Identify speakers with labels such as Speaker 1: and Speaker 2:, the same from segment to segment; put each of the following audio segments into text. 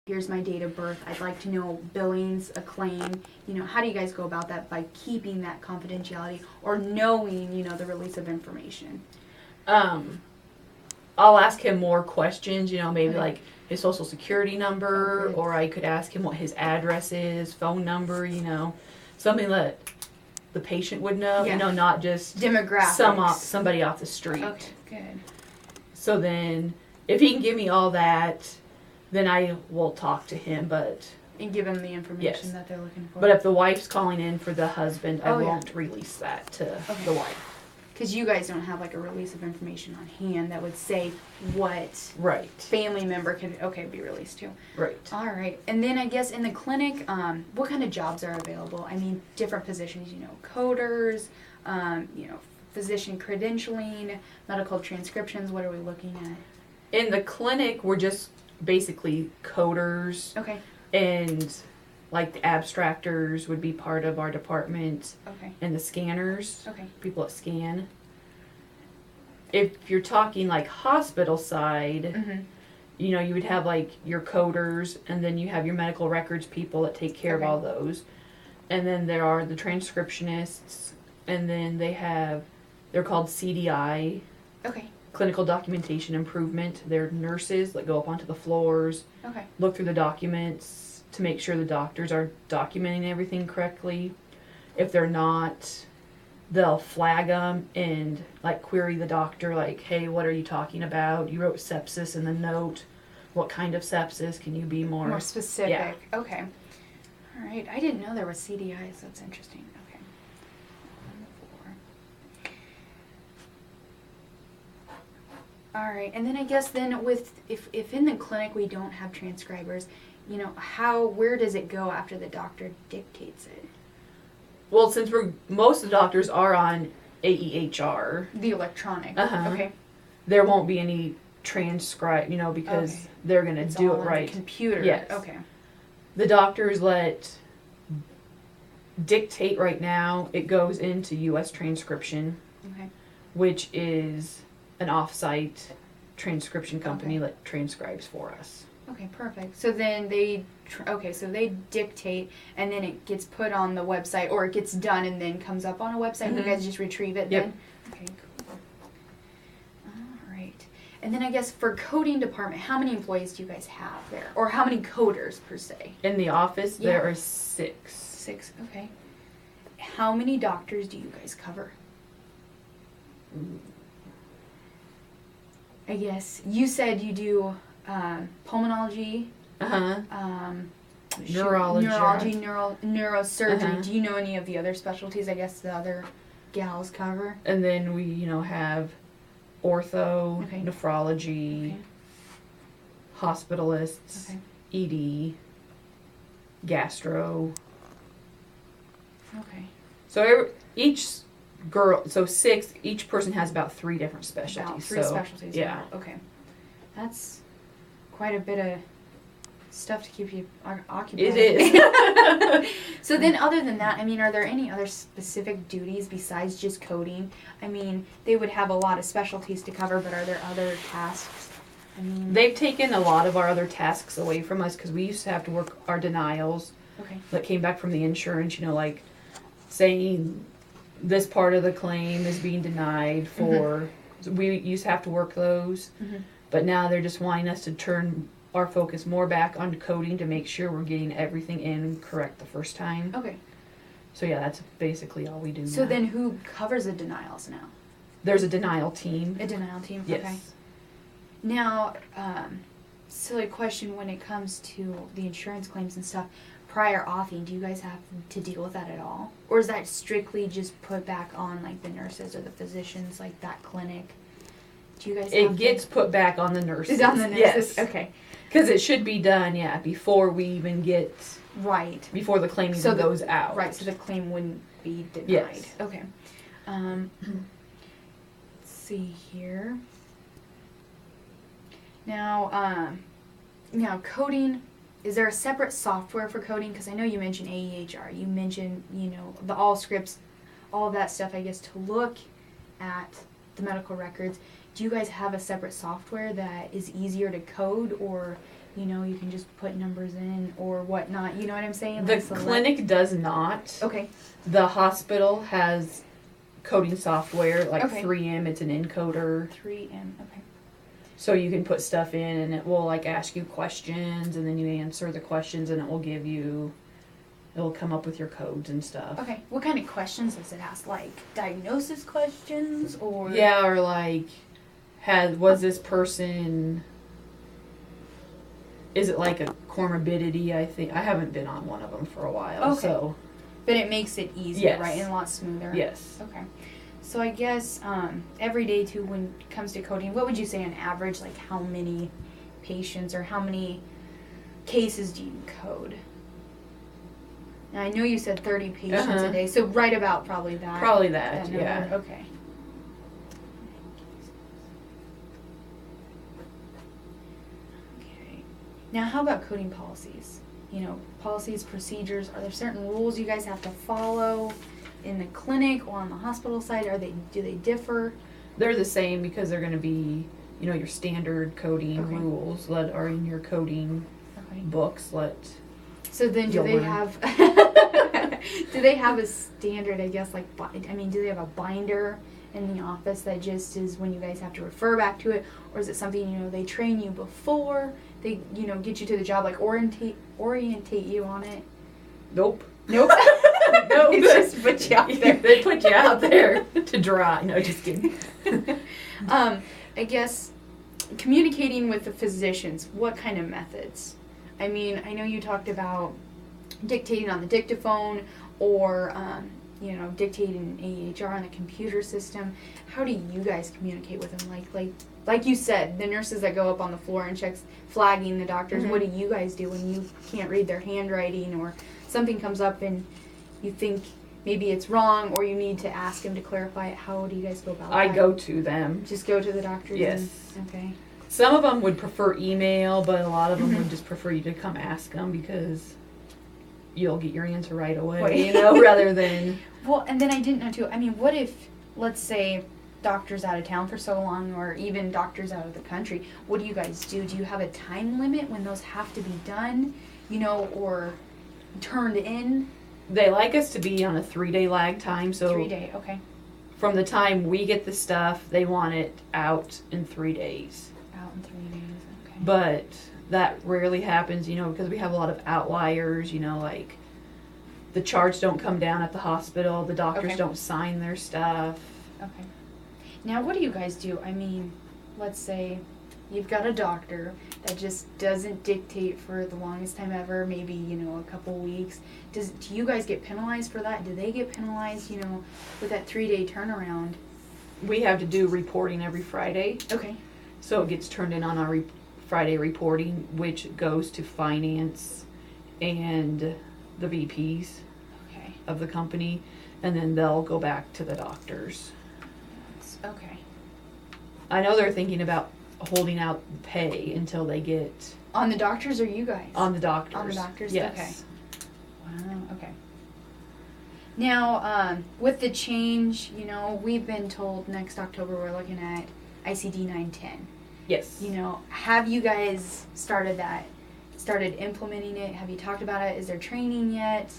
Speaker 1: here's my date of birth, I'd like to know billings, a claim, how do you guys go about that by keeping that confidentiality or knowing, the release of information?
Speaker 2: I'll ask him more questions, maybe
Speaker 1: Okay.
Speaker 2: like his social security number,
Speaker 1: Okay.
Speaker 2: or I could ask him what his address is, phone number, something that the patient would know,
Speaker 1: Yeah.
Speaker 2: not just
Speaker 1: Demographics.
Speaker 2: somebody off the street.
Speaker 1: Okay, good.
Speaker 2: So then, if he can give me all that, then I will talk to him,
Speaker 1: And give them the information
Speaker 2: Yes.
Speaker 1: that they're looking for.
Speaker 2: but if the wife's calling in for the husband, I
Speaker 1: Oh, yeah.
Speaker 2: won't release that to the wife.
Speaker 1: Because you guys don't have like a release of information on hand that would say what
Speaker 2: Right.
Speaker 1: family member can be released to.
Speaker 2: Right.
Speaker 1: All right, and then I guess in the clinic, what kind of jobs are available? I mean, different positions. Coders, physician credentialing, medical transcriptions. What are we looking at?
Speaker 2: In the clinic, we're just basically coders.
Speaker 1: Okay.
Speaker 2: And like the abstractors would be part of our department.
Speaker 1: Okay.
Speaker 2: And the scanners.
Speaker 1: Okay.
Speaker 2: People that scan. If you're talking like hospital side,
Speaker 1: Mm-hmm.
Speaker 2: you would have like your coders, and then you have your medical records people that take care of all those. And then there are the transcriptionists, and then they're called CDI.
Speaker 1: Okay.
Speaker 2: Clinical Documentation Improvement. They're nurses that go up onto the floors,
Speaker 1: Okay.
Speaker 2: look through the documents to make sure the doctors are documenting everything correctly. If they're not, they'll flag them and like query the doctor, like, hey, what are you talking about? You wrote sepsis in the note. What kind of sepsis? Can you be more
Speaker 1: specific?
Speaker 2: Yeah.
Speaker 1: Okay. All right. I didn't know there were CDIs. That's interesting. Okay. All right, and then I guess if in the clinic we don't have transcribers, where does it go after the doctor dictates it?
Speaker 2: Well, since most of the doctors are on AEHR,
Speaker 1: The electronic.
Speaker 2: Uh-huh.
Speaker 1: Okay.
Speaker 2: there won't be any transcribe, because
Speaker 1: Okay.
Speaker 2: they're going to
Speaker 1: It's
Speaker 2: do
Speaker 1: all
Speaker 2: it
Speaker 1: on the
Speaker 2: right.
Speaker 1: computer.
Speaker 2: Yes.
Speaker 1: Okay.
Speaker 2: The doctors let dictate right now. It goes into U.S. transcription,
Speaker 1: Okay.
Speaker 2: which is an off-site transcription company
Speaker 1: Okay.
Speaker 2: that transcribes for us.
Speaker 1: Okay, perfect. So then they dictate, and then it gets put on the website, or it gets done and then comes up on a website.
Speaker 2: Mhm.
Speaker 1: You guys just retrieve it
Speaker 2: Yep.
Speaker 1: then? Okay, cool. All right. And then I guess for coding department, how many employees do you guys have there? Or how many coders per se?
Speaker 2: In the office,
Speaker 1: Yeah.
Speaker 2: there are 6.
Speaker 1: 6, okay. How many doctors do you guys cover? I guess you said you do pulmonology,
Speaker 2: Uh-huh.
Speaker 1: neurology,
Speaker 2: Neurology.
Speaker 1: neurosurgery.
Speaker 2: Uh-huh.
Speaker 1: Do you know any of the other specialties? I guess the other gals cover.
Speaker 2: And then we, have ortho,
Speaker 1: Okay.
Speaker 2: nephrology,
Speaker 1: Okay.
Speaker 2: hospitalists,
Speaker 1: Okay.
Speaker 2: ED, gastro.
Speaker 1: Okay.
Speaker 2: So each person has about 3 different specialties.
Speaker 1: About 3 specialties.
Speaker 2: Yeah.
Speaker 1: Okay. That's quite a bit of stuff to keep you occupied.
Speaker 2: It is.
Speaker 1: So then other than that, are there any other specific duties besides just coding? They would have a lot of specialties to cover, but are there other tasks?
Speaker 2: They've taken a lot of our other tasks away from us because we used to have to work our denials
Speaker 1: Okay.
Speaker 2: that came back from the insurance, like saying this part of the claim is being denied for. So we used to have to work those.
Speaker 1: Mhm.
Speaker 2: But now they're just wanting us to turn our focus more back onto coding to make sure we're getting everything in correct the first time.
Speaker 1: Okay.
Speaker 2: So yeah, that's basically all we do
Speaker 1: So
Speaker 2: now.
Speaker 1: then who covers the denials now?
Speaker 2: There's a denial team.
Speaker 1: A denial team?
Speaker 2: Yes.
Speaker 1: Okay. Now, silly question when it comes to the insurance claims and stuff, prior authing, do you guys have to deal with that at all? Or is that strictly just put back on like the nurses or the physicians, like that clinic? Do you guys have
Speaker 2: It gets put back on the nurses.
Speaker 1: It's on the nurses?
Speaker 2: Yes.
Speaker 1: Okay.
Speaker 2: Because it should be done, before we even get,
Speaker 1: Right.
Speaker 2: before the claim even goes out.
Speaker 1: Right, so the claim wouldn't be denied.
Speaker 2: Yes.
Speaker 1: Okay. Let's see here. Now, coding, is there a separate software for coding? Because I know you mentioned AEHR. You mentioned, the all scripts, all of that stuff, I guess, to look at the medical records. Do you guys have a separate software that is easier to code, or you know, you can just put numbers in or whatnot. You know what I'm saying?
Speaker 2: The
Speaker 1: Like select-
Speaker 2: clinic does not.
Speaker 1: Okay.
Speaker 2: The hospital has coding software, like
Speaker 1: Okay.
Speaker 2: 3M, it's an encoder.
Speaker 1: 3M. Okay.
Speaker 2: So you can put stuff in and it will like ask you questions and then you answer the questions and it will give you, it'll come up with your codes and stuff.
Speaker 1: Okay. What kind of questions does it ask? Like diagnosis questions or?
Speaker 2: Yeah, or like, was this person, is it like a comorbidity? I think, I haven't been on one of them for a while,
Speaker 1: Okay.
Speaker 2: so.
Speaker 1: But it makes it easier,
Speaker 2: Yes.
Speaker 1: right? And a lot smoother.
Speaker 2: Yes.
Speaker 1: Okay. So I guess every day too, when it comes to coding, what would you say on average, like how many patients or how many cases do you code? Now I know you said 30 patients a day, so right about probably that.
Speaker 2: Probably that,
Speaker 1: number.
Speaker 2: yeah.
Speaker 1: Okay. Okay. Now how about coding policies? You know, policies, procedures, are there certain rules you guys have to follow in the clinic or on the hospital side? Do they differ?
Speaker 2: They're the same because they're going to be, you know, your standard coding
Speaker 1: Okay.
Speaker 2: rules that are in your coding
Speaker 1: Okay.
Speaker 2: books.
Speaker 1: So then do
Speaker 2: You'll
Speaker 1: they
Speaker 2: learn.
Speaker 1: have do they have a standard, I guess, like do they have a binder in the office that just is when you guys have to refer back to it, or is it something, you know, they train you before they, you know, get you to the job, like orientate you on it?
Speaker 2: Nope.
Speaker 1: Nope.
Speaker 2: Nope.
Speaker 1: They just put you out there.
Speaker 2: They put you out there to dry. No, just kidding.
Speaker 1: I guess communicating with the physicians, what kind of methods? I mean, I know you talked about dictating on the dictaphone or, you know, dictating AHR on the computer system. How do you guys communicate with them? Like you said, the nurses that go up on the floor and checks, flagging the doctors.
Speaker 2: Mhm.
Speaker 1: What do you guys do when you can't read their handwriting or something comes up and you think maybe it's wrong or you need to ask them to clarify it? How do you guys go about that?
Speaker 2: I go to them.
Speaker 1: Just go to the doctors?
Speaker 2: Yes.
Speaker 1: Okay.
Speaker 2: Some of them would prefer email, but a lot of them
Speaker 1: Mhm.
Speaker 2: would just prefer you to come ask them because you'll get your answer right away,
Speaker 1: Right.
Speaker 2: you know, rather than...
Speaker 1: Well, and then I didn't know too. I mean, what if, let's say, doctors out of town for so long, or even doctors out of the country? What do you guys do? Do you have a time limit when those have to be done, you know, or turned in?
Speaker 2: They like us to be on a 3-day lag time, so
Speaker 1: 3 day. Okay.
Speaker 2: from the time we get the stuff, they want it out in 3 days.
Speaker 1: Out in 3 days. Okay.
Speaker 2: But that rarely happens, you know, because we have a lot of outliers, you know, like the charts don't come down at the hospital, the doctors
Speaker 1: Okay.
Speaker 2: don't sign their stuff.
Speaker 1: Okay. Now, what do you guys do? I mean, let's say you've got a doctor that just doesn't dictate for the longest time ever, maybe, you know, a couple weeks. Do you guys get penalized for that? Do they get penalized, you know, with that 3-day turnaround?
Speaker 2: We have to do reporting every Friday,
Speaker 1: Okay.
Speaker 2: so it gets turned in on our Friday reporting, which goes to finance and the VPs
Speaker 1: Okay.
Speaker 2: of the company, and then they'll go back to the doctors.
Speaker 1: Okay.
Speaker 2: I know they're thinking about holding out pay until they get
Speaker 1: On the doctors or you guys?
Speaker 2: on the doctors.
Speaker 1: On the doctors?
Speaker 2: Yes.
Speaker 1: Okay. Wow, okay. Now, with the change, you know, we've been told next October we're looking at ICD 910.
Speaker 2: Yes.
Speaker 1: You know, have you guys started implementing it? Have you talked about it? Is there training yet?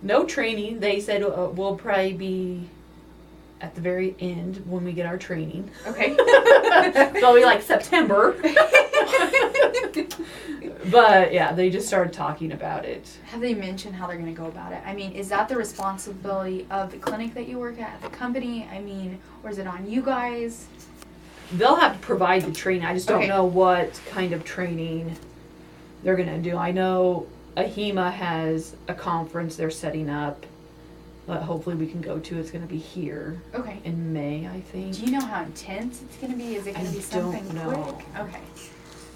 Speaker 2: No training. They said we'll probably be at the very end when we get our training.
Speaker 1: Okay.
Speaker 2: It'll be like September. But yeah, they just started talking about it.
Speaker 1: Have they mentioned how they're going to go about it? I mean, is that the responsibility of the clinic that you work at the company? I mean, or is it on you guys?
Speaker 2: They'll have to provide the training. I just don't
Speaker 1: Okay.
Speaker 2: know what kind of training they're going to do. I know AHIMA has a conference they're setting up that hopefully we can go to. It's going to be here
Speaker 1: Okay.
Speaker 2: in May, I think.
Speaker 1: Do you know how intense it's going to be? Is it going to
Speaker 2: I
Speaker 1: be something
Speaker 2: don't know.
Speaker 1: quick? Okay.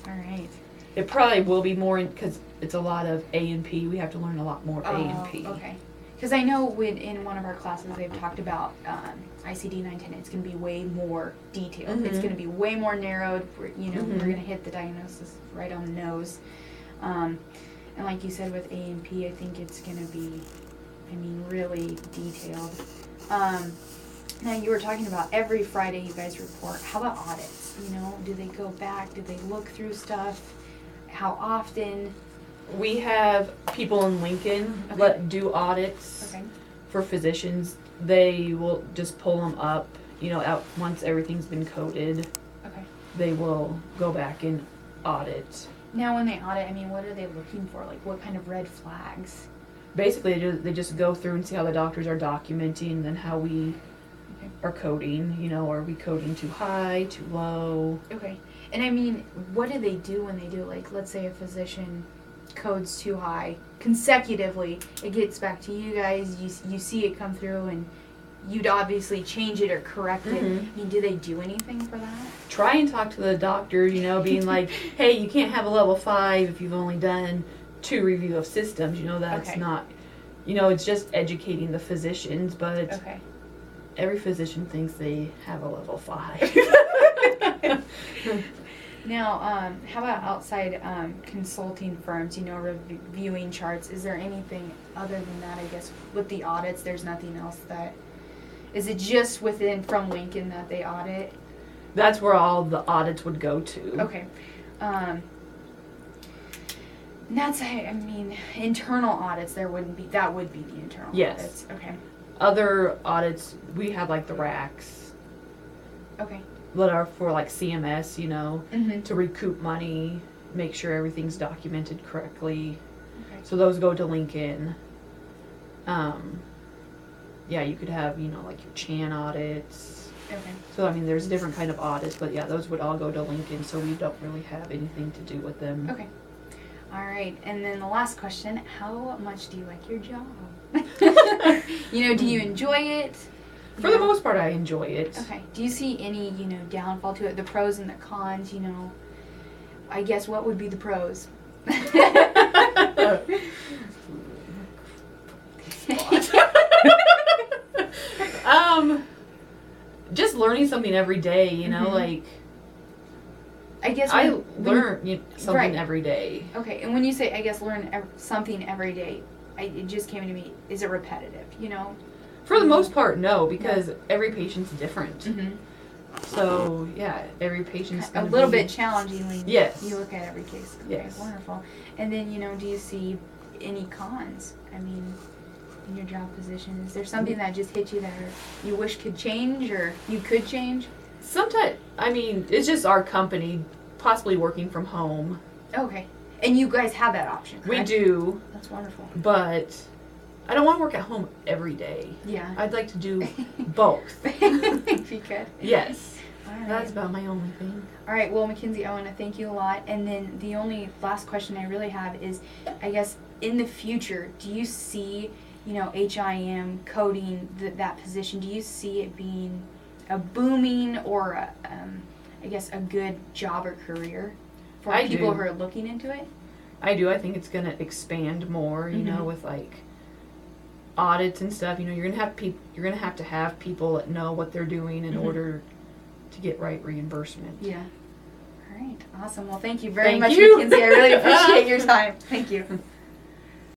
Speaker 1: All right.
Speaker 2: It probably will be more because it's a lot of A&P. We have to learn a lot more A&P.
Speaker 1: Okay. Because I know in one of our classes they've talked about ICD 910. It's going to be way more detailed. It's
Speaker 2: Mhm.
Speaker 1: going to be way more narrowed. You know,
Speaker 2: Mhm.
Speaker 1: we're going to hit the diagnosis right on the nose. And like you said with A&P, I think it's going to be, I mean, really detailed. Now you were talking about every Friday you guys report. How about audits? You know, do they go back? Do they look through stuff? how often?
Speaker 2: We have people in Lincoln
Speaker 1: Okay.
Speaker 2: that do audits
Speaker 1: Okay.
Speaker 2: for physicians. They will just pull them up, out once everything's been coded.
Speaker 1: Okay.
Speaker 2: They will go back and audit.
Speaker 1: Now, when they audit, I mean, what are they looking for? Like, what kind of red flags?
Speaker 2: Basically, they just go through and see how the doctors are documenting and how we
Speaker 1: Okay.
Speaker 2: are coding. Are we coding too high, too low?
Speaker 1: Okay. And I mean, what do they do when they do, like, let's say a physician codes too high consecutively, it gets back to you guys, you see it come through, and you'd obviously change it or correct it.
Speaker 2: Mhm.
Speaker 1: I mean, do they do anything for that?
Speaker 2: Try and talk to the doctor, being like, hey, you can't have a level 5 if you've only done 2 review of systems. That's
Speaker 1: Okay.
Speaker 2: not, it's just educating the physicians, but
Speaker 1: Okay.
Speaker 2: every physician thinks they have a level 5.
Speaker 1: Now, how about outside consulting firms, reviewing charts? Is there anything other than that, I guess, with the audits? There's nothing else that... Is it just from Lincoln that they audit?
Speaker 2: That's where all the audits would go to.
Speaker 1: Okay. That's, I mean, internal audits, that would be the internal
Speaker 2: Yes.
Speaker 1: audits. Okay.
Speaker 2: Other audits, we have like the racks
Speaker 1: Okay.
Speaker 2: that are for like CMS,
Speaker 1: Mm-hmm.
Speaker 2: to recoup money, make sure everything's documented correctly.
Speaker 1: Okay.
Speaker 2: So those go to Lincoln. Yeah, you could have, like your Chan audits.
Speaker 1: Okay.
Speaker 2: So, I mean, there's different kind of audits, but yeah, those would all go to Lincoln, so we don't really have anything to do with them.
Speaker 1: Okay. All right. And then the last question, how much do you like your job? Do you enjoy it?
Speaker 2: For the most part, I enjoy it.
Speaker 1: Okay. Do you see any, downfall to it? The pros and the cons, I guess what would be the pros?
Speaker 2: Just learning something every day,
Speaker 1: Mhm.
Speaker 2: like
Speaker 1: I guess
Speaker 2: I
Speaker 1: when-
Speaker 2: learn something
Speaker 1: right.
Speaker 2: every day.
Speaker 1: Okay, and when you say, I guess, learn something every day, it just came to me, is it repetitive,
Speaker 2: For the most part, no, because every patient's different.
Speaker 1: Mm-hmm.
Speaker 2: So, yeah, every patient's
Speaker 1: A
Speaker 2: gonna
Speaker 1: little
Speaker 2: be...
Speaker 1: bit challenging when
Speaker 2: Yes.
Speaker 1: you look at every case. Okay,
Speaker 2: Yes.
Speaker 1: wonderful. And then, do you see any cons? I mean, in your job position, is there something that just hit you that you wish could change or you could change?
Speaker 2: Sometimes, I mean, it's just our company possibly working from home.
Speaker 1: Okay. And you guys have that option, correct?
Speaker 2: We do,
Speaker 1: That's wonderful.
Speaker 2: but I don't want to work at home every day.
Speaker 1: Yeah.
Speaker 2: I'd like to do both.
Speaker 1: If you could.
Speaker 2: Yes.
Speaker 1: All right.
Speaker 2: That's about my only thing.
Speaker 1: All right, well, Mackenzie, I want to thank you a lot. And then the only last question I really have is, I guess, in the future, do you see, HIM coding that position? Do you see it being a booming or, I guess, a good job or career for
Speaker 2: I
Speaker 1: people
Speaker 2: do.
Speaker 1: who are looking into it?
Speaker 2: I do. I think it's going to expand more,
Speaker 1: Mhm.
Speaker 2: with like audits and stuff. You're going to have people that know what they're doing in
Speaker 1: Mhm.
Speaker 2: order to get right reimbursement.
Speaker 1: Yeah. All right, awesome. Well, thank you very
Speaker 2: Thank
Speaker 1: much,
Speaker 2: you.
Speaker 1: Mackenzie. I really appreciate your time. Thank you.